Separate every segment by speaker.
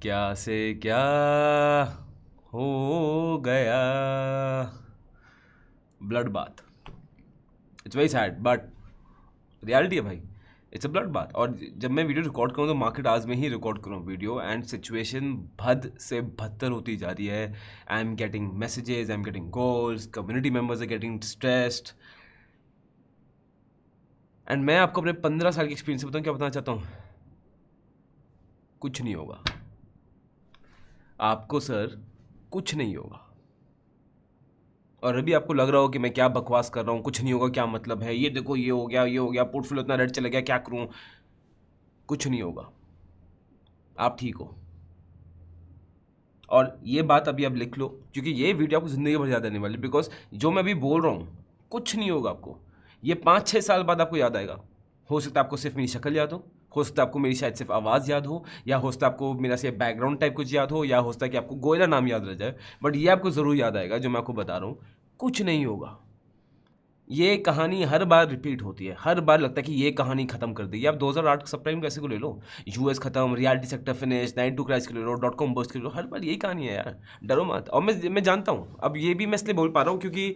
Speaker 1: क्या से क्या हो गया। Blood bath. It's very sad but reality है भाई। It's a blood bath. और जब मैं वीडियो रिकॉर्ड करूँ तो मार्केट आज में ही रिकॉर्ड करूँ वीडियो, एंड सिचुएशन भद से बदतर होती जा रही है। I am getting messages, I am getting calls, community members are getting stressed. And मैं आपको अपने 15 साल के एक्सपीरियंस से बताऊँ क्या बताना चाहता हूँ। कुछ नहीं होगा आपको सर, कुछ नहीं होगा। और अभी आपको लग रहा हो कि मैं क्या बकवास कर रहा हूँ, कुछ नहीं होगा क्या मतलब है, ये देखो ये हो गया, ये हो गया, पोर्टफोलियो इतना रेड चला गया, क्या करूँ। कुछ नहीं होगा, आप ठीक हो। और ये बात अभी आप लिख लो, क्योंकि ये वीडियो आपको ज़िंदगी भर याद आने वाली। बिकॉज जो मैं अभी बोल रहा हूँ, कुछ नहीं होगा आपको। ये 5-6 साल बाद आपको याद आएगा। हो सकता है आपको सिर्फ मेरी शक्ल याद हो सकता है आपको मेरी शायद सिर्फ आवाज़ याद हो, या हो सकता है आपको मेरा सिर्फ बैकग्राउंड टाइप कुछ याद हो, या हो सकता है कि आपको गोयला नाम याद रह जाए। बट ये आपको ज़रूर याद आएगा जो मैं आपको बता रहा हूँ। कुछ नहीं होगा। ये कहानी हर बार रिपीट होती है, हर बार लगता है कि ये कहानी खत्म कर दी। आप 2008 के सबप्राइम कैसे को ले लो, यूएस खत्म, रियलिटी सेक्टर फिनिश, 92 क्रैश के ले लो, .com बर्स्ट के ले लो, हर बार यही कहानी है यार। डरो मत। और मैं जानता हूँ, अब ये भी मैं इसलिए बोल पा रहा हूँ क्योंकि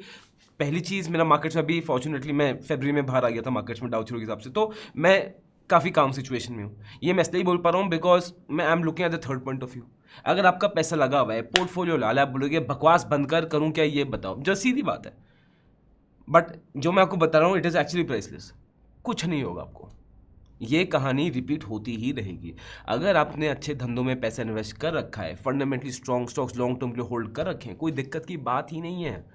Speaker 1: पहली चीज़, मेरा मार्केट्स में अभी फॉर्चुनेटली मैं फरवरी में बाहर आ गया था मार्केट्स में, डाउ थ्रू के हिसाब से, तो मैं काफ़ी काम सिचुएशन में हूँ। ये मैं इसलिए बोल पा रहा हूँ बिकॉज मैं I am looking at the third point of view. अगर आपका पैसा लगा हुआ है, पोर्टफोलियो लाल, आप बोलोगे बकवास बंद कर, करूँ क्या, ये बताओ, जो सीधी बात है। बट जो मैं आपको बता रहा हूँ इट इज़ एक्चुअली प्राइसलेस। कुछ नहीं होगा आपको। ये कहानी रिपीट होती ही रहेगी। अगर आपने अच्छे धंधों में पैसा इन्वेस्ट कर रखा है, fundamentally strong stocks long term के लिए होल्ड कर रखे हैं, कोई दिक्कत की बात ही नहीं है।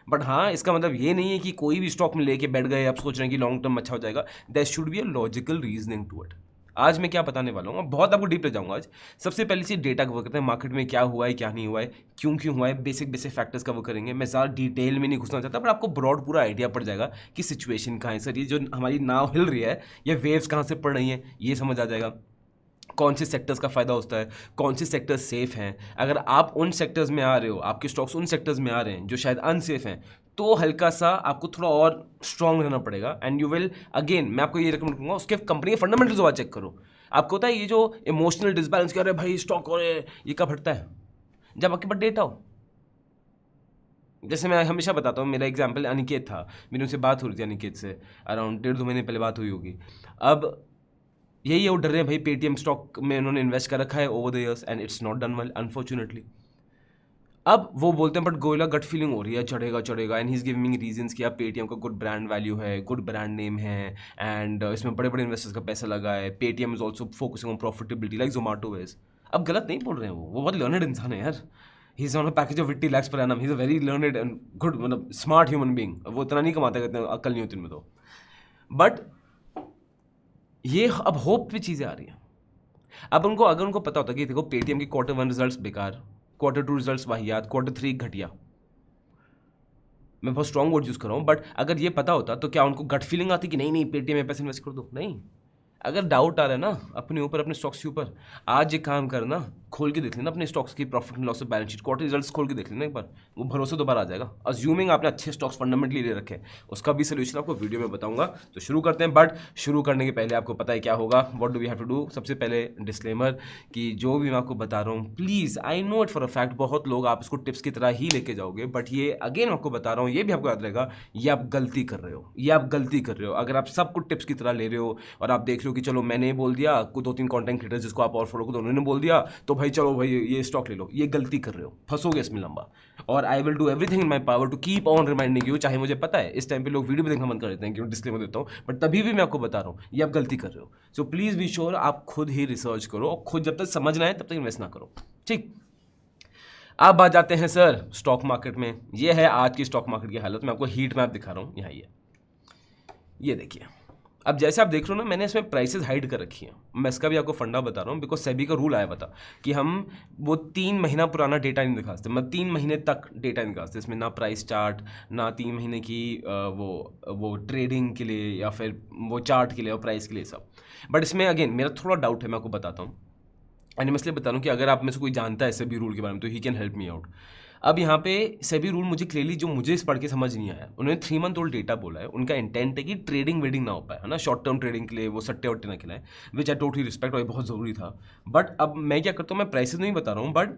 Speaker 1: बट हाँ, इसका मतलब ये नहीं है कि कोई भी स्टॉक में लेके बैठ गए, आप सोच रहे हैं कि लॉन्ग टर्म अच्छा हो जाएगा। There should be a logical reasoning to it. आज मैं क्या बताने वाला हूँ, बहुत आपको डीप ले जाऊंगा आज। सबसे पहले चीज डेटा कवर करते हैं, मार्केट में क्या हुआ है, क्या नहीं हुआ है, क्यों क्यों हुआ है, बेसिक बेसिक फैक्टर्स कवर करेंगे। मैं ज़्यादा डिटेल में नहीं घुसना चाहता, बट आपको ब्रॉड पूरा आइडिया पड़ जाएगा कि सिचुएशन कहाँ है। सर ये जो हमारी नाव हिल रही है, ये वेव्स कहाँ से पड़ रही हैं, ये समझ आ जाएगा। कौन से सेक्टर्स का फ़ायदा होता है, कौन से सेक्टर्स सेफ हैं। अगर आप उन सेक्टर्स में आ रहे हो, आपके स्टॉक्स उन सेक्टर्स में आ रहे हैं जो शायद अनसेफ हैं, तो हल्का सा आपको थोड़ा और स्ट्रांग रहना पड़ेगा। एंड यू विल अगेन, मैं आपको ये रिकमेंड करूँगा, उसके कंपनी के फंडामेंटल्स वाला चेक करो। आपको होता है ये जो इमोशनल डिसबैलेंस कर रहे भाई स्टॉक, और ये कब हटता है, जब आपके पास डेटा हो। जैसे मैं हमेशा बताता हूँ, मेरा एग्जाम्पल अनिकेत था, मेरी उनसे बात हो रही थी अनिकेत से, अराउंड 1.5-2 महीने पहले बात हुई होगी। अब यही है, वो डर रहे हैं भाई, पेटीएम स्टॉक में उन्होंने इन्वेस्ट कर रखा है over the years and it's not done well unfortunately. अब वो बोलते हैं बट गोयला गट फीलिंग हो रही है, चढ़ेगा चढ़ेगा, and he is giving reasons कि आप पेटीएम का गुड ब्रांड वैल्यू है, गुड ब्रांड नेम है, एंड इसमें बड़े बड़े इन्वेस्टर्स का पैसा लगा है, Paytm is also focusing on profitability like Zomato is. अब गलत नहीं बोल रहे हैं, वो बहुत लर्नड इंसान है यार। He is on a package of 80 lakhs per annum, he is a very learned and good, मतलब स्मार्ट ह्यूमन बींग। वो इतना नहीं कमाते, कहते हैं अक्ल नहीं होती उनमें तो। बट ये अब होप पे चीज़ें आ रही हैं। अब उनको, अगर उनको पता होता कि देखो पेटीएम की Q1 रिजल्ट्स बेकार, Q2 रिजल्ट्स वाहियात, Q3 घटिया, मैं बहुत स्ट्रॉन्ग वर्ड यूज़ कर रहा हूँ, बट अगर ये पता होता तो क्या उनको गट फीलिंग आती कि नहीं नहीं पेटीएम में पैसे इन्वेस्ट कर दो? नहीं। अगर डाउट आ रहा है ना अपने ऊपर, अपने स्टॉक्स के ऊपर, आज ये काम करना, खोल के देख लेना अपने स्टॉक्स की profit and loss balance sheet, quarter results खोल के देख लेना एक बार, वो भरोसे दोबारा आ जाएगा। अज्यूमिंग आपने अच्छे स्टॉक्स फंडामेंटली ले रखे हैं। उसका भी सोल्यूशन आपको वीडियो में बताऊंगा। तो शुरू करते हैं, बट शुरू करने के पहले आपको पता है क्या होगा, what do we have to do. सबसे पहले डिस्क्लेमर कि जो भी मैं आपको बता रहा हूँ, please, I know it for a fact बहुत लोग आप इसको टिप्स की तरह ही लेके जाओगे, बट ये अगेन आपको बता रहा हूँ, ये भी आपको याद रहेगा, ये आप गलती कर रहे हो, ये आप गलती कर रहे हो। अगर आप सब कुछ टिप्स की तरह ले रहे हो और आप देख रहे हो कि चलो मैंने बोल दिया, को 2-3 कंटेंट क्रिएटर्स जिसको आप और फॉलो करो उन्होंने बोल दिया, तो भाई चलो भाई ये स्टॉक ले लो, ये गलती कर रहे हो, फंसोगे इसमें लंबा। और I will do everything in my power to keep on reminding you. चाहे मुझे पता है इस टाइम पे लोग वीडियो भी देखना बंद कर देते हैं, क्यों डिस्क्लेमर देता हूँ, बट तभी भी मैं आपको बता रहा हूँ ये आप गलती कर रहे हो। सो प्लीज़ बी श्योर आप खुद ही रिसर्च करो, और खुद जब तक समझ ना आए तब तक इन्वेस्ट ना करो, ठीक। अब आ जाते हैं सर स्टॉक मार्केट में। ये है आज की स्टॉक मार्केट की हालत। मैं आपको हीट मैप दिखा रहा हूँ, यहाँ ये देखिए। अब जैसे आप देख रहे हो ना, मैंने इसमें प्राइसेस हाइड कर रखी हैं। मैं इसका भी आपको फंडा बता रहा हूँ, बिकॉज सेबी का रूल आया बता कि हम वो 3 महीना पुराना डेटा नहीं दिखाते, मतलब 3 महीने तक डेटा नहीं दिखाते इसमें, ना प्राइस चार्ट, ना 3 महीने की वो ट्रेडिंग के लिए या फिर वो चार्ट के लिए और प्राइस के लिए सब। बट इसमें अगेन मेरा थोड़ा डाउट है, मैं आपको बताता हूँ। एंड मैं इसलिए बता रहा हूँ कि अगर आप में से कोई जानता है सेबी रूल के बारे में तो he can help me out. अब यहाँ पे सेबी रूल मुझे क्लियरली जो मुझे इस पढ़ के समझ नहीं आया, उन्होंने 3 मंथ ओल्ड डेटा बोला है, उनका इंटेंट है कि ट्रेडिंग वेडिंग ना हो पाए, है ना, शॉर्ट टर्म ट्रेडिंग के लिए वो सट्टे वट्टे ना खिलाएं, विच आई टोटली रिस्पेक्ट, और ये बहुत ज़रूरी था। बट अब मैं क्या करता हूँ, मैं प्राइसेस नहीं बता रहा हूँ, बट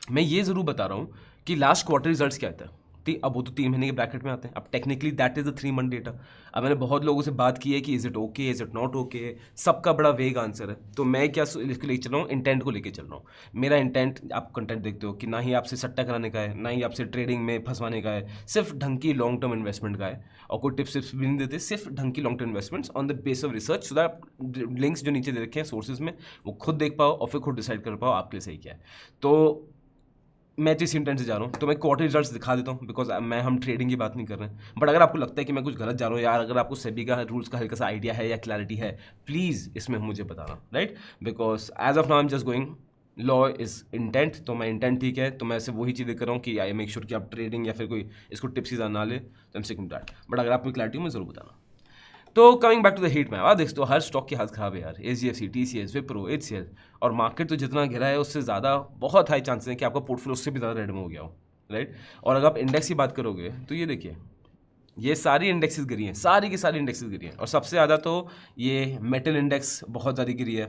Speaker 1: मैं ये ज़रूर बता रहा हूँ कि लास्ट क्वार्टर रिजल्ट्स क्या आता है। अब वो तो 3 महीने के ब्रैकेट में आते हैं, अब technically that is the 3 month data. अब मैंने बहुत लोगों से बात की है कि is it okay, is it not okay, सबका बड़ा वेग आंसर है। तो मैं क्या लेके चल रहा हूँ, इंटेंट को लेके चल रहा हूँ। मेरा इंटेंट, आप कंटेंट देखते हो कि ना ही आपसे सट्टा कराने का है, ना ही आपसे ट्रेडिंग में फंसवाने का है, सिर्फ ढंग की लॉन्ग टर्म इन्वेस्टमेंट का है। और कोई टिप्स भी नहीं देते, सिर्फ ढंग की long term investments on the base of research, so that links जो नीचे दे रखे हैं सोर्सेज में, वो खुद देख पाओ और फिर खुद डिसाइड कर पाओ आपके लिए सही क्या है। तो मैं तो इसी इंटेंट से जा रहा हूँ, तो मैं क्वार्टर रिजल्ट्स दिखा देता हूँ, बिकॉज हम ट्रेडिंग की बात नहीं कर रहे हैं। बट अगर आपको लगता है कि मैं कुछ गलत जा रहा हूँ, यार अगर आपको सेबी का रूल्स का हल्का सा आइडिया है या क्लैरिटी है, प्लीज़ इसमें मुझे बताना, right. Because as of now I am just going law is intent, तो मैं इंटेंट ठीक है, तो मैं ऐसे वही चीज़ें कर रहा हूँ कि आई मेक श्योर कि आप ट्रेडिंग या फिर कोई इसको टिप्स ही ना ले, तो एम सिकिंग दैट। बट अगर आपको क्लैरिटी हो, मैं ज़रूर बताना। तो coming back to the heat map, आप देखते हो हर स्टॉक की हालत खराब है यार, एचडीएफसी, टीसीएस, विप्रो, एचसीएल, और मार्केट तो जितना गिरा है उससे ज़्यादा बहुत हाई चांसेस है कि आपका पोर्टफोलियो उससे भी ज़्यादा रेड में हो गया हो, राइट। और अगर आप इंडेक्स की बात करोगे तो ये देखिए, ये सारी इंडेक्सेस गिरी हैं, सारी की सारी इंडेक्सेस गिरी हैं, और सबसे ज़्यादा तो ये मेटल इंडेक्स बहुत ज़्यादा गिरी है,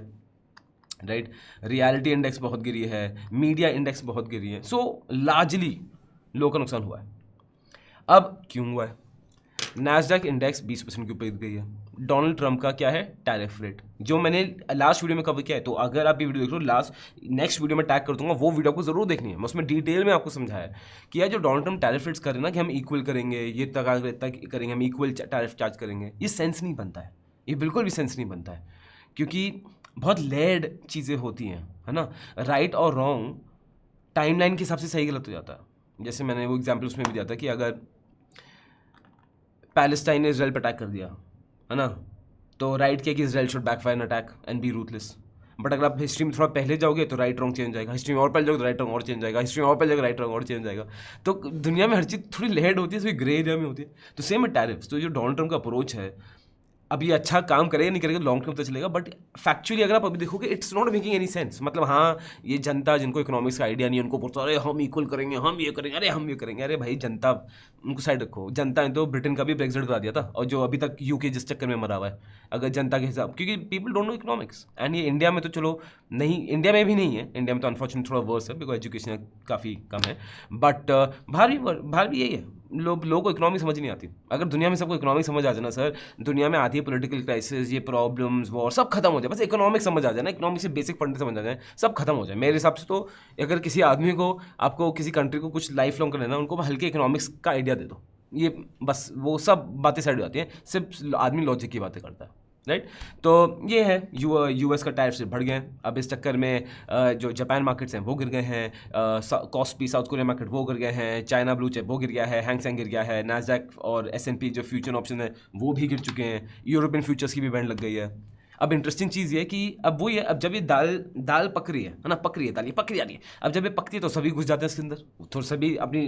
Speaker 1: राइट। रियलिटी इंडेक्स बहुत गिरी है, मीडिया इंडेक्स बहुत गिरी है। सो लार्जली लोगों का नुकसान हुआ है। अब क्यों हुआ है? नैस्डैक इंडेक्स 20% के ऊपर गिर गई है। डोनाल्ड ट्रंप का क्या है? टैरिफ रेट, जो मैंने लास्ट वीडियो में कवर किया है। तो अगर आप ये वीडियो देख रहे हो, नेक्स्ट वीडियो में टैग कर दूंगा, वो वीडियो आपको जरूर देखनी है। मैं उसमें डिटेल में आपको समझाया कि यार जो डोनाल्ड ट्रंप टैरिफ रेट्स कर रहे हैं ना, कि हम इक्वल करेंगे, ये तक करेंगे, हम इक्वल टैरिफ चार्ज करेंगे, ये सेंस नहीं बनता है, ये बिल्कुल भी सेंस नहीं बनता है, क्योंकि बहुत लेड चीज़ें होती हैं, है ना। राइट और रॉन्ग टाइमलाइन के हिसाब से सही गलत हो जाता है। जैसे मैंने वो एग्जाम्पल उसमें भी दिया था कि अगर पैलेस्टाइन ने इजराइल पर अटैक कर दिया, है ना, तो राइट किया कि Israel should backfire an attack and B ruthless. But अगर आप हिस्ट्री में थोड़ा पहले जाओगे तो राइट रॉन्ग चेंज जाएगा, हिस्ट्री में और पहले जाओगे तो राइट रॉन्ग और चेंज जाएगा, हिस्ट्री में और पहले जाएगा राइट रॉन्ग और चेंज जाएगा। तो दुनिया में हर चीज़ थोड़ी लेड होती है, थोड़ी ग्रे एरिया में होती है। तो सेम है टैरिफ्स। तो जो डोनाल्ड ट्रंप का अप्रोच है, अब ये अच्छा काम करेगा नहीं करेगा लॉन्ग टर्म तो चलेगा, बट फैक्चुअली अगर आप अभी देखोगे it's not making any sense. मतलब हाँ, ये जनता जिनको इकोनॉमिक्स का आइडिया नहीं है, उनको बोलते अरे हम इक्वल करेंगे, हम ये करेंगे, अरे हम ये करेंगे। अरे भाई, जनता उनको साइड रखो। जनता ने तो ब्रिटेन का भी ब्रेक्सिट करा दिया था, और जो अभी तक यूके जिस चक्कर में मरा हुआ है, अगर जनता के हिसाब, क्योंकि people don't know economics. And ये इंडिया में तो चलो नहीं, इंडिया में भी नहीं है, इंडिया में तो अनफॉर्चुनेट थोड़ा वर्स है, बिकॉज एजुकेशन काफ़ी कम है। बट बाहर भी यही है, लोगों को इकोनॉमिक समझ नहीं आती। अगर दुनिया में सबको इकोनॉमिक समझ आ जाए ना सर, दुनिया में आती है पॉलिटिकल क्राइसिस, ये प्रॉब्लम्स, वॉर, सब खत्म हो जाए। बस इकोनॉमिक समझ आ जाए ना, इकोनॉमिक से बेसिक फंड समझ आ जाए, सब खत्म हो जाए मेरे हिसाब से। तो अगर किसी आदमी को, आपको किसी कंट्री को कुछ लाइफ लॉन्ग करना है, उनको हल्के इकोनॉमिक्स का आइडिया दे दो, ये बस वो सब बातें साइड हो जाती हैं, सिर्फ आदमी लॉजिक की बातें करता है, राइट। तो ये है, यूएस का टैरिफ से बढ़ गए हैं। अब इस चक्कर में जो जापान मार्केट्स हैं वो गिर गए हैं, कॉस्पी साउथ कोरिया मार्केट वो गिर गए हैं, चाइना ब्लू चिप वो गिर गया है, हैंग सेंग गिर गया है, नैस्डैक और S&P जो फ्यूचर ऑप्शन है वो भी गिर चुके हैं, यूरोपियन फ्यूचर्स की भी बैंड लग गई है। अब इंटरेस्टिंग चीज़ ये है कि अब वो ये, अब जब ये दाल पक रही है ना, पक रही है दाल, ये पक रही है, अब जब ये पकती है तो सभी घुस जाते हैं इसके अंदर, तो सभी अपनी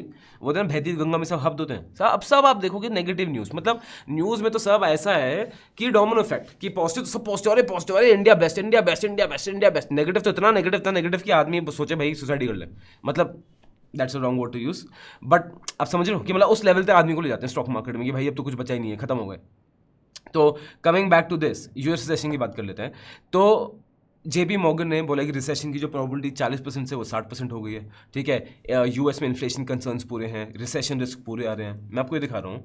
Speaker 1: वो ना बहती गंगा में सब हब्द होते हैं। अब सब आप देखोगे नेगेटिव न्यूज़, मतलब न्यूज़ में तो सब ऐसा है कि डोमिनो इफेक्ट, कि पॉजिटिव तो सब पॉजिटिव, अरे India best, India best, India best, India best. Negative तो इतना नेगेटिव कि आदमी सोचे भाई सुसाइड कर ले, मतलब that's a wrong word to use. But आप समझ रहे हो कि मतलब उस लेवल तक आदमी को ले जाते हैं स्टॉक मार्केट में कि भाई अब तो कुछ बचा ही नहीं है, खत्म हो गए। तो coming back to this, US recession की बात कर लेते हैं। तो JP मॉर्गन ने बोला कि रिसेशन की जो प्रोबेबिलिटी 40% से वो 60% हो गई है, ठीक है। यूएस में इन्फ्लेशन कंसर्न्स पूरे हैं, रिसेशन रिस्क पूरे आ रहे हैं। मैं आपको ये दिखा रहा हूँ,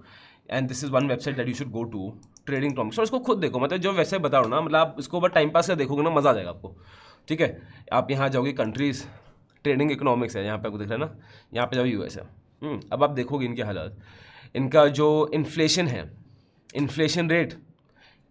Speaker 1: and this is one website that you should go to, trading economics. और इसको खुद देखो, मतलब जो वेबसाइट बता रहा हूँ ना, मतलब आप इसको बस टाइम पास से देखोगे ना, मज़ा आ जाएगा आपको, ठीक है। आप यहाँ जाओगे, कंट्रीज ट्रेडिंग इकोनॉमिक्स है, यहाँ पे आपको दिख रहा है ना, यहाँ पे जाओ यूएस है। अब आप देखोगे इनके हालात, इनका जो इन्फ्लेशन है, इन्फ्लेशन रेट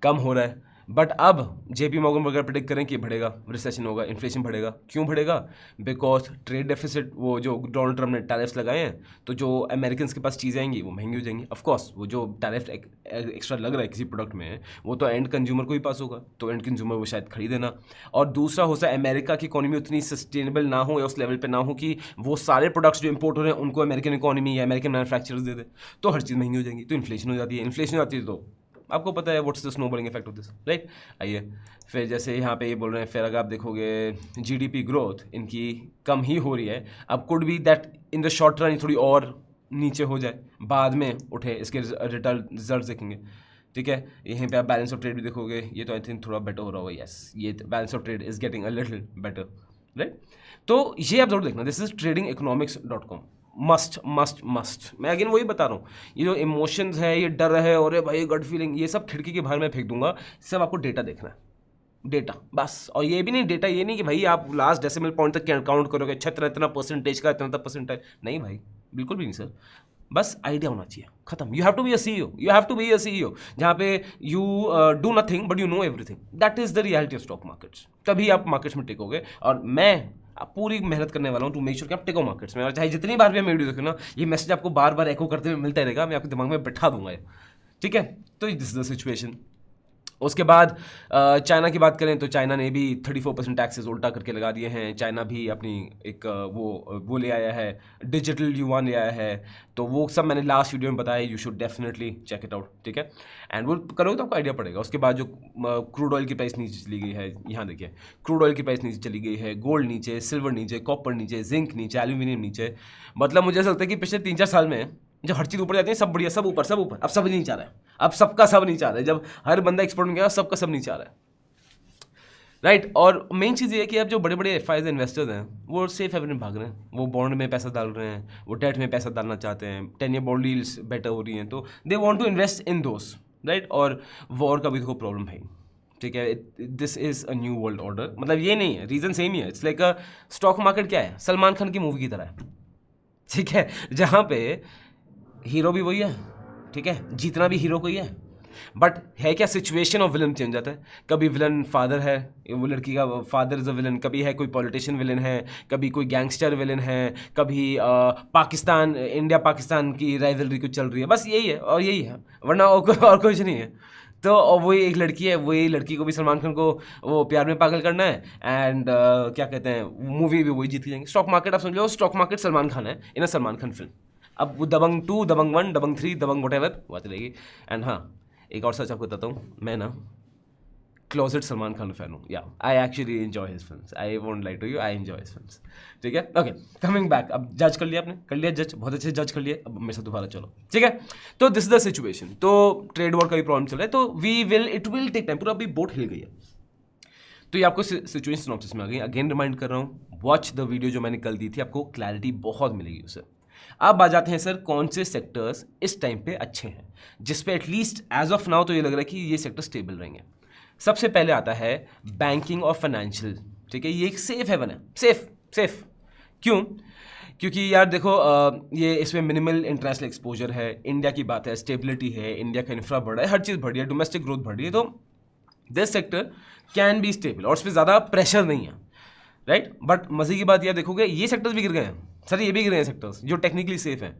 Speaker 1: कम हो रहा है। बट अब JP मॉर्गन वगैरह प्रेडिक्ट करें कि बढ़ेगा, रिसेशन होगा, इन्फ्लेशन बढ़ेगा। क्यों बढ़ेगा? बिकॉज ट्रेड डेफिसिट, वो जो डोनाल्ड ट्रंप ने टैरिफ्स लगाए हैं, तो जो अमेरिकन के पास चीज़ें आएंगी वो महंगी हो जाएंगी। ऑफकोर्स वो जो टैरिफ एक्स्ट्रा लग रहा है किसी प्रोडक्ट में, वो तो एंड कंज्यूमर को ही पास होगा, तो एंड कंज्यूमर वो शायद खरीदे ना। और दूसरा हो सकता है अमेरिका की इकोनॉमी उतनी सस्टेनेबल ना हो या उस लेवल पर ना हो कि वो सारे प्रोडक्ट्स जो इंपोर्ट हो रहे हैं उनको अमेरिकन इकोनॉमी या अमेरिकन मैन्युफैक्चरर्स दे दे, तो हर चीज़ महंगी हो जाएंगी, तो इन्फ्लेशन हो जाती है। इन्फ्लेशन हो जाती है तो आपको पता है what's the snowballing effect of this, right. आइए फिर जैसे यहाँ पे ये बोल रहे हैं, फिर अगर आप देखोगे जीडीपी ग्रोथ इनकी कम ही हो रही है, अब could be that in the short run थोड़ी और नीचे हो जाए, बाद में उठे, इसके रिजल्ट देखेंगे, ठीक है। यहीं पे आप बैलेंस ऑफ ट्रेड भी देखोगे, ये तो आई थिंक थोड़ा बेटर हो रहा होगा, यस, ये balance of trade is getting a little better, right. तो ये आप जरूर देखना, this is tradingeconomics.com, must must must. मैं अगेन वही बता रहा हूँ, ये जो इमोशंस है, ये डर है और भाई गट फीलिंग, ये सब खिड़की के बाहर मैं फेंक दूंगा, सब आपको डेटा देखना है, डेटा बस। और ये भी नहीं, डेटा ये नहीं कि भाई आप लास्ट डेसिमल पॉइंट तक काउंट करोगे, इतना परसेंटेज का इतना परसेंटेज, नहीं भाई, बिल्कुल भी नहीं सर, बस आइडिया होना चाहिए, खत्म। You have to be a CEO, you have to be a CEO जहाँ पे you do nothing but you know everything, that is the reality of stock markets. तभी आप मार्केट्स में टिकोगे, और मैं पूरी मेहनत करने वाला हूँ टू मेक श्योर कि आप टिको मार्केट्स में, और चाहे जितनी बार भी मैं वीडियो देखूँ ना, ये मैसेज आपको बार बार एको करते हुए मिलता रहेगा, मैं आपके दिमाग में बैठा दूंगा ये, ठीक है। तो दिस इज द सिचुएशन। उसके बाद चाइना की बात करें तो चाइना ने भी 34% टैक्सेस उल्टा करके लगा दिए हैं। चाइना भी अपनी एक वो ले आया है, डिजिटल युआन ले आया है, तो वो सब मैंने लास्ट वीडियो में बताया, you should definitely check it out, ठीक है। एंड वो करोगे तो आपको आइडिया पड़ेगा। उसके बाद जो क्रूड ऑयल की प्राइस नीचे चली गई है, यहाँ देखिए क्रूड ऑयल की प्राइस नीचे चली गई है, गोल्ड नीचे, सिल्वर नीचे, कॉपर नीचे, जिंक नीचे, एल्यूमिनियम नीचे। मतलब मुझे ऐसा लगता है कि पिछले 3-4 साल में जब हर चीज़ ऊपर जाती है, सब बढ़िया, सब ऊपर, सब ऊपर, अब सब नीचे आ रहा है, अब सबका सब नीचे आ रहा है। जब हर बंदा एक्सपोर्ट में गया, सबका सब नीचे आ रहा है, राइट। और मेन चीज़ ये है कि अब जो बड़े बड़े एफआईज इन्वेस्टर्स हैं वो सेफ हेवन में भाग रहे हैं, वो बॉन्ड में पैसा डाल रहे हैं, वो डेट में पैसा डालना चाहते हैं, 10 ईयर बॉन्ड डील्स बेटर हो रही हैं, तो they want to invest in those, right. और वॉर का भी देखो प्रॉब्लम है, ठीक है। This is a new world order, मतलब ये नहीं है, रीज़न सेम ही है। It's like a stock market क्या है, सलमान खान की मूवी की तरह है, ठीक है, जहाँ पे हीरो भी वही है, ठीक है, जीतना भी हीरो को ही है, बट है क्या, सिचुएशन ऑफ विलन चेंज जाता है। कभी विलन फादर है, वो लड़की का फादर इज अ विलन, कभी है कोई पॉलिटिशियन विलन है, कभी कोई गैंगस्टर विलन है, कभी पाकिस्तान, इंडिया पाकिस्तान की राइवलरी कुछ चल रही है, बस यही है और यही है, वरना और कुछ नहीं है। तो वही एक लड़की है, वही लड़की को भी सलमान खान को वो प्यार में पागल करना है, एंड क्या कहते हैं, मूवी भी वही जीत जाएंगे। स्टॉक मार्केट आप समझ लो, स्टॉक मार्केट सलमान खान है इन अ सलमान खान फिल्म। अब वो दबंग 2, दबंग 1, दबंग 3, दबंग वट एवर वो आती रहेगी। एंड हाँ, एक और सच आपको बताता हूँ, मैं ना क्लोजेट सलमान खान फैन हूँ, या I actually enjoy his films, I won't like to you, I enjoy his films, ठीक है। ओके, कमिंग बैक, अब जज कर लिया आपने, कर लिया जज, बहुत अच्छे जज कर लिए, अब मेरे साथ दोबारा चलो, ठीक है। तो दिस इज द सिचुएशन। तो ट्रेड वॉर का भी प्रॉब्लम चल रहा है, तो इट विल टेक टाइम, पूरा अभी बोट हिल गई है। तो ये आपको सिचुएशन सिनॉप्सिस में आ गई। अगेन रिमाइंड कर रहा हूँ, वॉच द वीडियो जो मैंने कल दी थी, आपको क्लैरिटी बहुत मिलेगी उससे। अब आ जाते हैं सर, कौन से सेक्टर्स इस टाइम पे अच्छे हैं, जिस पे एटलीस्ट एज ऑफ नाउ तो ये लग रहा है कि ये सेक्टर स्टेबल रहेंगे। सबसे पहले आता है बैंकिंग और फाइनेंशियल, ठीक है, ये एक सेफ हेवन है, सेफ। क्यों? क्योंकि यार देखो, ये इसमें मिनिमल इंटरनेशनल एक्सपोजर है, इंडिया की बात है, स्टेबिलिटी है, इंडिया का इंफ्रा बढ़ा है, हर चीज़ बढ़ी है, डोमेस्टिक ग्रोथ बढ़ी है, तो this sector can be stable और उस पर ज़्यादा प्रेशर नहीं है, राइट। बट मज़े की बात यह देखोगे, ये सेक्टर्स भी गिर गए हैं सर, ये भी गिर गए हैं सेक्टर्स जो टेक्निकली सेफ हैं।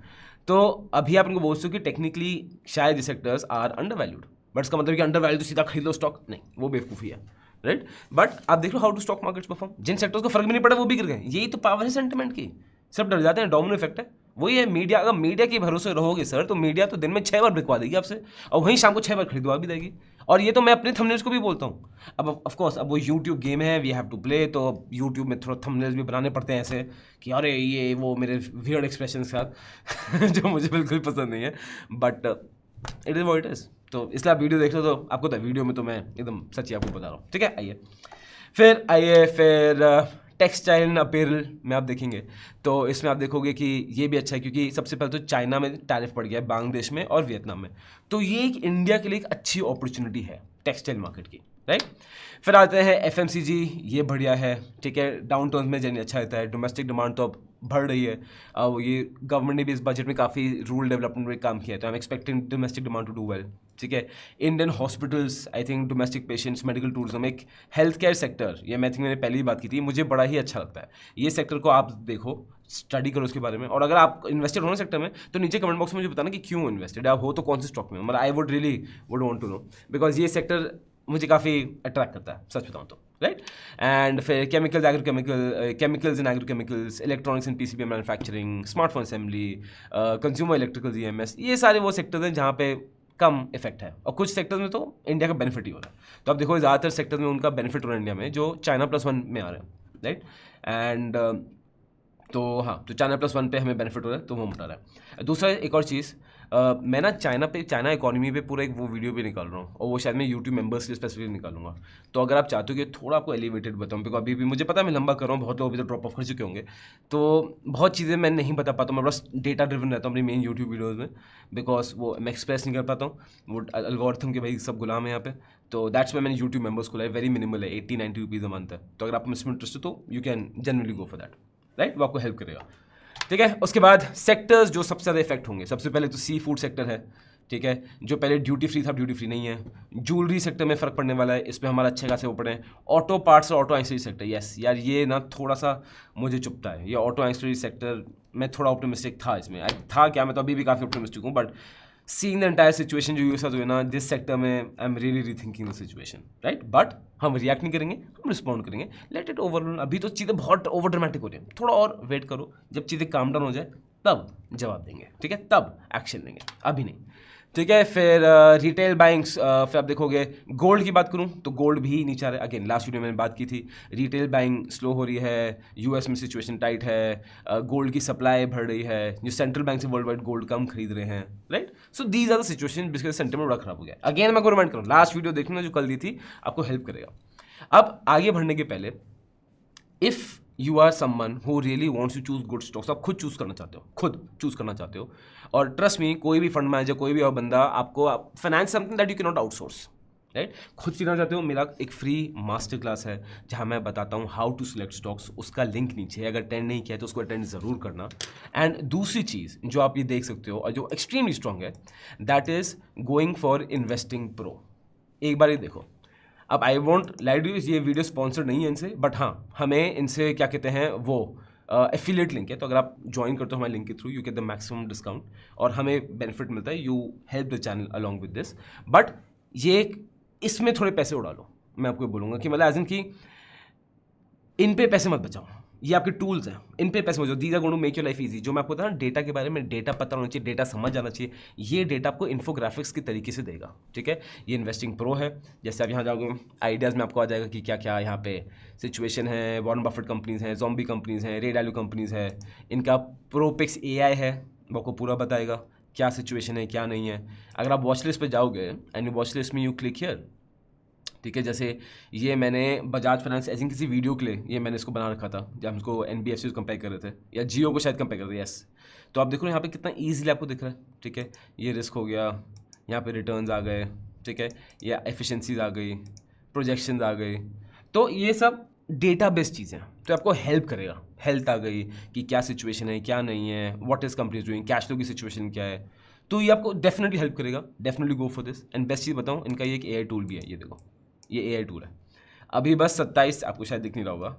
Speaker 1: तो अभी आप इनको बोल सकते हो कि टेक्निकली शायद ये sectors are undervalued, but इसका मतलब कि अंडर वैल्यू तो सीधा खरीद लो स्टॉक, नहीं, वो बेवकूफ़ी है, राइट। बट आप देख लो how to stock markets perform, जिन सेक्टर्स को फर्क भी नहीं पड़ा वो भी गिर गए। यही तो पावर है सेंटिमेंट की, सब डर जाते हैं, डोमिनो इफेक्ट है। वही है मीडिया, अगर मीडिया के भरोसे रहोगे सर, तो मीडिया तो दिन में 6 बार बिकवा देगी आपसे, और वहीं शाम को 6 बार खरीदवा भी देगी। और ये तो मैं अपने थंबनेल्स को भी बोलता हूँ। अब ऑफ कोर्स अब वो यूट्यूब गेम है, वी हैव टू प्ले, तो यूट्यूब में थोड़ा थंबनेल्स भी बनाने पड़ते हैं ऐसे कि अरे ये वो मेरे वियर्ड एक्सप्रेशन के साथ जो मुझे बिल्कुल पसंद नहीं है, but it is what it is. तो इसलिए आप वीडियो देख लो, तो आपको तो वीडियो में तो मैं एकदम सच्ची आपको बता रहा हूँ, ठीक है। आइए फिर टेक्सटाइल एंड अपीरल में आप देखेंगे, तो इसमें आप देखोगे कि ये भी अच्छा है, क्योंकि सबसे पहले तो चाइना में टैरिफ पड़ गया है, बांग्लादेश में और वियतनाम में, तो ये एक इंडिया के लिए एक अच्छी अपॉर्चुनिटी है टेक्सटाइल मार्केट की, राइट। फिर आते हैं एफएमसीजी, ये बढ़िया है, ठीक है, डाउन टाउन में जाने अच्छा रहता है, डोमेस्टिक डिमांड तो अब बढ़ रही है। अब ये गवर्नमेंट ने भी इस बजट में काफ़ी रूरल डेवलपमेंट में काम किया है, तो I am expecting domestic demand to do well, ठीक है। Indian hospitals, I think domestic patients, medical tourism, एक हेल्थ केयर सेक्टर, ये मैं थिंक मैंने पहले ही बात की थी, मुझे बड़ा ही अच्छा लगता है ये सेक्टर को। आप देखो, स्टडी करो उसके बारे में, और अगर आप इन्वेस्टेड हो ना सेक्टर में, तो नीचे कमेंट बॉक्स में मुझे बताना कि क्यों इन्वेस्टेड आप हो, तो कौन से स्टॉक में, मतलब I would really would want to know, because ये सेक्टर मुझे काफ़ी अट्रैक्ट करता है, सच बताऊँ तो, राइट। एंड फिर chemicals and agrochemicals, electronics and PCB manufacturing, smartphone assembly, consumer electrical, EMS, ये सारे वो सेक्टर्स हैं जहाँ पे कम इफेक्ट है, और कुछ सेक्टर्स में तो इंडिया का बेनिफिट ही हो रहा है। तो आप देखो ज़्यादातर सेक्टर्स में उनका बेनिफिट हो रहा है इंडिया में, जो चाइना +1 में आ रहे हैं, राइट। एंड तो हाँ, तो चाइना+1 पे हमें बेनिफिट हो रहा है, तो वो उठा रहा है। दूसरा एक और चीज़, मैं ना चाइना इकोनॉमी पे पूरा एक वो वीडियो भी निकाल रहा हूँ, और वो शायद मैं यूट्यूब मेंबर्स के स्पेसिफिकली निकालूंगा। तो अगर आप चाहते हो कि थोड़ा आपको एलिवेटेड बताऊँ, बिकॉज अभी भी मुझे पता है मैं लंबा कर रहा हूँ, बहुत लोग अभी तो ड्रॉप ऑफ कर चुके होंगे, तो बहुत चीज़ें मैं नहीं बता पाता हूँ, मैं बस डेटा ड्रिवन रहता हूँ अपनी मेन यूट्यूब वीडियोज़ में, बिकॉज वो मैं एक्सप्रेस नहीं कर पाता हूँ, वो एल्गोरिथम के भाई सब गुलाम है यहाँ पे। तो दैट्स वाई मैंने यूट्यूब मेंबर्स खोला है, वेरी मिनिमल है, 80-90 रुपीज़ अ मंथ है। तो अगर आप इसमें इंटरेस्ट हो तो you can generally go for that, right, वो आपको हेल्प करेगा। ठीक है, उसके बाद सेक्टर्स जो सबसे ज़्यादा इफेक्ट होंगे, सबसे पहले तो सी फूड सेक्टर है, ठीक है, जो पहले ड्यूटी फ्री था, ड्यूटी फ्री नहीं है। ज्वेलरी सेक्टर में फ़र्क पड़ने वाला है, इस पर हमारा अच्छे खासे ऊपर है। ऑटो पार्ट्स और ऑटो एंसिलरी सेक्टर, यस यार, ये ना थोड़ा सा मुझे चुभता है, ये ऑटो एंसिलरी सेक्टर में थोड़ा ऑप्टिमिस्टिक था इसमें, था क्या, मैं तो अभी भी काफ़ी ऑप्टिमिस्टिक हूँ, but seeing the entire situation जो यूएस हुई ना, दिस सेक्टर में I am really rethinking the situation, right. But हम रिएक्ट नहीं करेंगे, हम रिस्पॉन्ड करेंगे, लेट इट ओवर। अभी तो चीज़ें बहुत ओवर ड्रामेटिक हो रही हैं, थोड़ा और वेट करो, जब चीज़ें काम डाउन हो जाए तब जवाब देंगे, ठीक है, तब एक्शन लेंगे, अभी नहीं, ठीक है। फिर रिटेल बैंक्स, फिर आप देखोगे गोल्ड की बात करूं तो गोल्ड भी नीचे आ रहा है। अगेन लास्ट वीडियो में मैंने बात की थी, रिटेल बैंकिंग स्लो हो रही है, यूएस में सिचुएशन टाइट है, गोल्ड की सप्लाई बढ़ रही है, जो सेंट्रल बैंक से वर्ल्ड वाइड गोल्ड कम खरीद रहे हैं, right. So these are the situation जिसके सेंटिमेंट बड़ा खराब हो गया। अगेन मैं को रिमाइंड करूँ, लास्ट वीडियो देखना जो कल दी थी, आपको हेल्प करेगा। अब आगे बढ़ने के पहले, if you are someone who really wants to choose good stocks, आप खुद चूज करना चाहते हो, खुद चूज करना चाहते हो, और ट्रस्ट मी, कोई भी फंड मैनेजर, कोई भी और बंदा आपको, finance something that you can not outsource, right, खुद सीखना चाहते हो, मेरा एक फ्री मास्टर क्लास है जहां मैं बताता हूं हाउ टू सिलेक्ट स्टॉक्स, उसका लिंक नीचे है, अगर अटेंड नहीं किया तो उसको अटेंड जरूर करना। एंड दूसरी चीज़ जो आप ये देख सकते हो और जो एक्सट्रीमली स्ट्रांग है, that is going for investing pro. एक बार ये देखो, अब आई वॉन्ट लाइक यू, ये वीडियो स्पॉन्सर्ड नहीं है इनसे, बट हाँ, हमें इनसे क्या कहते हैं, वो एफिलिएट लिंक है, तो अगर आप ज्वाइन करते हो हमारे लिंक के through, you get the maximum discount, और हमें बेनिफिट मिलता है, you help the channel along with this. But ये इसमें थोड़े पैसे उड़ा लो, मैं आपको बोलूँगा कि मतलब एज इन की इन पे पैसे मत बचाओ, ये आपके टूल्स हैं, इन पे पैसे बचाओ, these are going to make your life easy. जो मैं आपको बता रहा हूँ डेटा के बारे में, डेटा पता होना चाहिए, डेटा समझ आना चाहिए, ये डेटा आपको इन्फोग्राफिक्स के तरीके से देगा, ठीक है। ये इन्वेस्टिंग प्रो है, जैसे आप यहाँ जाओगे आइडियाज़ में आपको आ जाएगा कि क्या क्या यहाँ पे सिचुएशन है, वॉरेन बफेट कंपनीज़ हैं, ज़ॉम्बी कंपनीज़ हैं, रे वैल्यू कंपनीज़ है, इनका प्रोपिक्स AI है, वो आपको पूरा बताएगा क्या सिचुएशन है क्या नहीं है। अगर आप वॉच लिस्ट पर जाओगे एंड वॉच लिस्ट में यू क्लिक हियर, ठीक है, जैसे ये मैंने बजाज फाइनेंस ऐसी किसी वीडियो के लिए ये मैंने इसको बना रखा था, जब हम इसको NBFC से कंपेयर कर रहे थे, या जियो को शायद कंपेयर कर रहे थे, यस। तो आप देखो यहाँ पे कितना ईजिली आपको दिख रहा है, ठीक है, ये रिस्क हो गया, यहाँ पे रिटर्न्स आ गए, ठीक है, या एफिशिएंसीज आ गई, प्रोजेक्शंस आ गई, तो ये सब डेटा बेस्ड चीज़ें हैं, तो आपको हेल्प करेगा। हेल्थ आ गई कि क्या सिचुएशन है क्या नहीं है, what is companies doing, cash flow की सिचुएशन क्या है, तो ये आपको डेफिनेटली हेल्प करेगा, definitely go for this. And best चीज़ बताऊँ, इनका ये एक AI टूल भी है, ये देखो, ये AI टूल है। अभी बस 27, आपको शायद दिख नहीं रहा होगा,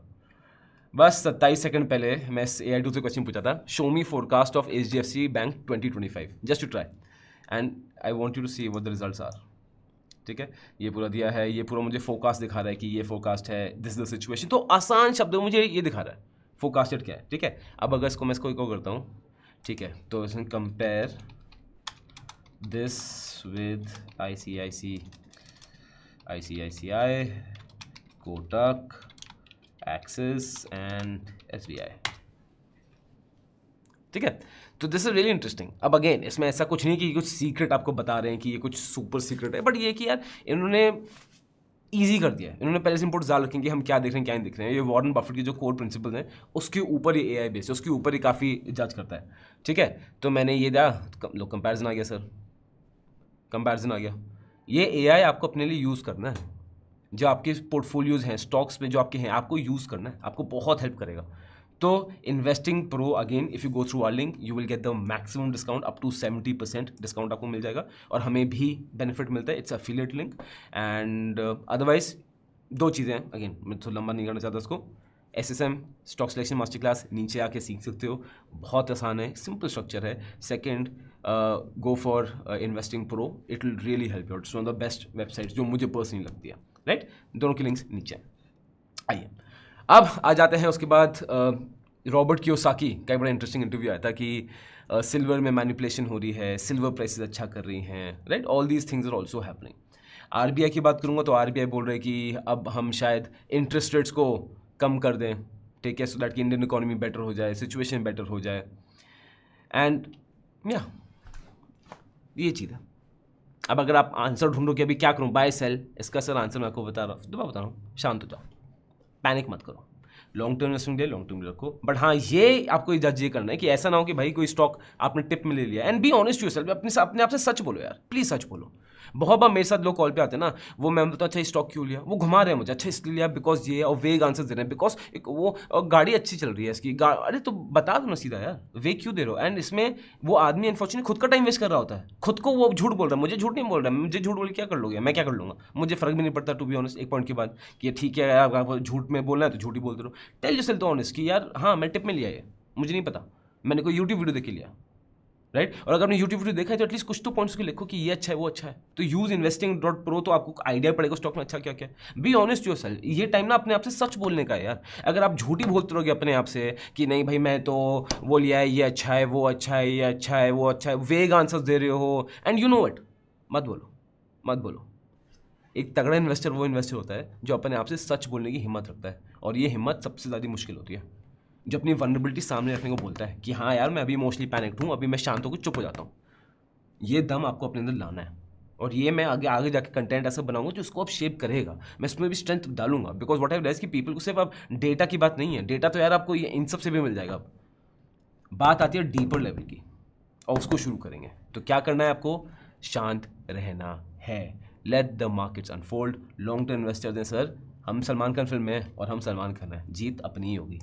Speaker 1: बस 27 सेकंड पहले मैं इस AI टूल से क्वेश्चन पूछा था, show me forecast of HDFC bank 2025, just to try, and I want you to see what the results are, ठीक है। ये पूरा दिया है, ये पूरा मुझे फोरकास्ट दिखा रहा है कि ये फोरकास्ट है, दिस द सिचुएशन, तो आसान शब्दों में मुझे ये दिखा रहा है फोरकास्टेड क्या है, ठीक है। अब अगर इसको मैं इसको इको करता हूँ, ठीक है, तो इसमें compare this with ICICI, Kotak, axis and SBI, ठीक है। तो दिस इज रियली इंटरेस्टिंग। अब अगेन इसमें ऐसा कुछ नहीं कि कुछ सीक्रेट आपको बता रहे हैं कि ये कुछ सुपर सीक्रेट है, बट ये कि यार इन्होंने ईजी कर दिया है, इन्होंने पहले से इंपोर्ट डाल रखेंगे, हम क्या देख रहे हैं क्या नहीं देख रहे हैं। ये वॉरेन बफेट के जो कोर प्रिंसिपल हैं उसके ऊपर ये AI बेस है, उसके ऊपर ही काफ़ी जज करता है, ठीक है। तो मैंने ये दिया, लो कंपैरिजन आ गया सर, कंपैरिजन आ गया। ये AI आपको अपने लिए यूज़ करना है, जो आपके पोर्टफोलियोज हैं स्टॉक्स में जो आपके हैं, आपको यूज़ करना है, आपको बहुत हेल्प करेगा। तो investing pro, again if you go through our link you will get the maximum discount, up to 70% discount आपको मिल जाएगा, और हमें भी बेनिफिट मिलता है, it's affiliate link. And otherwise दो चीज़ें हैं, अगेन मैं थोड़ा लंबा नहीं करना चाहता इसको, SSM stock selection master class नीचे आके सीख सकते हो, बहुत आसान है, सिंपल स्ट्रक्चर है। Second, go for investing pro, it will really help you, it's one of the best websites जो मुझे पर्सनली लगती है, राइट। दोनों के लिंक्स नीचे आइए। अब आ जाते हैं उसके बाद रॉबर्ट कियोसाकी का एक बड़ा इंटरेस्टिंग इंटरव्यू आया था कि सिल्वर में मैनिपुलेशन हो रही है, सिल्वर प्राइसेस अच्छा कर रही हैं, right, all these things are also happening. RBI की बात करूँगा तो आरबीआई बोल रहे हैं कि अब हम शायद इंटरेस्ट रेट्स को कम कर दें, ठीक है, सो दैट कि इंडियन इकोनॉमी बेटर हो जाए, सिचुएशन बेटर हो जाए। एंड या ये चीज़ है। अब अगर आप आंसर ढूंढो कि अभी क्या करूँ, बाय सेल, इसका सर आंसर मैं आपको बता रहा हूँ, दोबारा बता रहा हूँ, शांत हो जाओ, पैनिक मत करो, लॉन्ग टर्म इन्वेस्टमेंट ले, लॉन्ग टर्म रखो। बट हाँ, ये आपको जज ये करना है कि ऐसा ना हो कि भाई कोई स्टॉक आपने टिप में ले लिया। एंड बी ऑनेस्ट योरसेल्फ, अपने आप से सच बोलो यार, प्लीज सच बोलो। बहुत बार मेरे साथ लोग कॉल पे आते हैं ना, वो मैं बताता अच्छा स्टॉक क्यों लिया, वो घुमा रहे हैं मुझे, अच्छा इसलिए लिया बिकॉज ये, और वेग आंसर दे रहे हैं बिकॉज वो गाड़ी अच्छी चल रही है इसकी, अरे तो बता दो ना सीधा यार, वे क्यों दे रहे हो। एंड इसमें वो आदमी अनफॉर्चुनेटली खुद का टाइम वेस्ट कर रहा होता है, खुद को वो झूठ बोल रहा है, मुझे झूठ नहीं बोल रहा है, मुझे झूठ बोल क्या कर लोगे, मैं क्या कर लूँगा, मुझे फर्क भी नहीं पड़ता टू बी ऑनेस्ट एक पॉइंट के बाद कि ठीक है यार, आप झूठ में बोलना है तो झूठ ही बोलते रहो। टेल योरसेल्फ तो ऑनेस्ट कि यार हाँ मैं टिप में लिया ये, मुझे नहीं पता, मैंने कोई यूट्यूब वीडियो देख के लिया, राइट। और अगर आपने यूट्यूब वीडियो देखा है तो एटलीस्ट कुछ तो पॉइंट्स को लिखो कि ये अच्छा है वो अच्छा है, तो यूज investing.pro, तो आपको आइडिया पड़ेगा स्टॉक में अच्छा क्या क्या है। बी ऑनेस्ट योरसेल्फ, ये टाइम ना अपने आप से सच बोलने का है यार। अगर आप झूठी बोलते रहोगे अपने आप से कि नहीं भाई मैं तो वो लिया है, ये अच्छा है वो अच्छा है, ये अच्छा है वो अच्छा है, वेग आंसर्स दे रहे हो, एंड यू नो व्हाट, मत बोलो, मत बोलो। एक तगड़ा इन्वेस्टर वो इन्वेस्टर होता है जो अपने आप से सच बोलने की हिम्मत रखता है, और ये हिम्मत सबसे ज़्यादा मुश्किल होती है। जो अपनी वनरेबिलिटी सामने रखने को बोलता है कि हाँ यार मैं अभी इमोशनली पैनिक्ड हूँ, अभी मैं शांत होकर चुप हो जाता हूँ, ये दम आपको अपने अंदर लाना है। और ये मैं आगे आगे जाके कंटेंट ऐसा बनाऊंगा जो उसको अब शेप करेगा, मैं इसमें भी स्ट्रेंथ डालूंगा, बिकॉज व्हाट आई रियलाइज कि पीपल को सिर्फ अब डेटा की बात नहीं है, डेटा तो यार आपको इन सब से भी मिल जाएगा, अब बात आती है डीपर लेवल की, और उसको शुरू करेंगे। तो क्या करना है आपको, शांत रहना है, let the markets unfold. Long term investors हैं सर, हम सलमान खान फिल्म में हैं और हम सलमान खान हैं, जीत अपनी ही होगी।